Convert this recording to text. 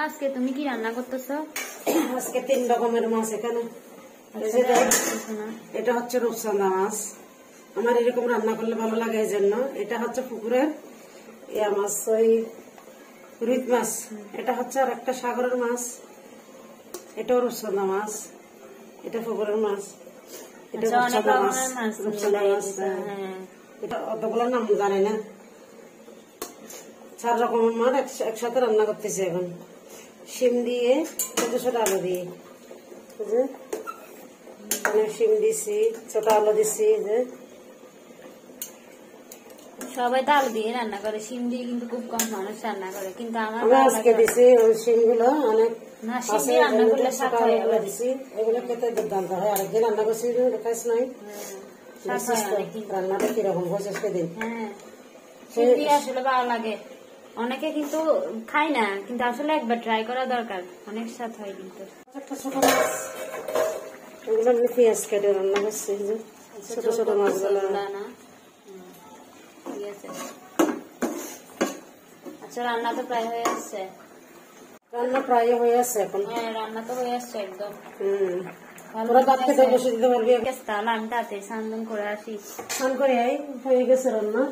আজকে তুমি কি রান্না করতেছো? আজকে 3 রকমের মাছ এখানে। এটা হচ্ছে রূপচাঁদা মাছ, আমার এরকম রান্না করলে ভালো লাগে এই জন্য। এটা হচ্ছে পুকুরের ইয়া মাছ, ওই রুই মাছ। এটা হচ্ছে আর একটা সাগরের মাছ, এটাও রূপচাঁদা মাছ। এটা পুকুরের মাছ, এটা রূপচাঁদা মাছ। রূপচাঁদা মাছ এটা অতগুলো নাম জানি না। 4 রকমের মাছ একসাথে রান্না করতেছি এখন, শিম দিয়ে ছোট ছোট আলু দিয়ে। শিম দিছি, ছোট আলু দিছি। সবাই তো আলু দিয়ে রান্না করে, শিম দিয়ে কিন্তু খুব কম মানুষ রান্না করে, কিন্তু আমার আজকে দিছি ওই শিম গুলো অনেক রান্না করলে দিছি। এগুলো খেতে দুর্দান্ত হয়। আরেকদিন রান্না করছি, খাইস নাই রান্নাটা কিরকম হয়েছে সেদিন। শিম দিয়ে আসলে ভালো লাগে, অনেকে কিন্তু খায় না, কিন্তু আসলে একবার ট্রাই করা দরকার, অনেক স্বাদ হয়। কিন্তু একটা ছোট মাছ, এগুলো আমি পেঁয়াজ কেটে রান্না করছি। ছোট ছোট মাছগুলো না। আচ্ছা, রান্না তো প্রায় হয়ে আসছে। রান্না প্রায় হয়ে আসছে এখন। হ্যাঁ, রান্না তো হয়ে আসছে একদম। ওরা ভাত খেতে বসে দিতে পারবি। তাহলে আমি তাতে স্নান করে আসি। স্নান করে হয়ে গেছে রান্না।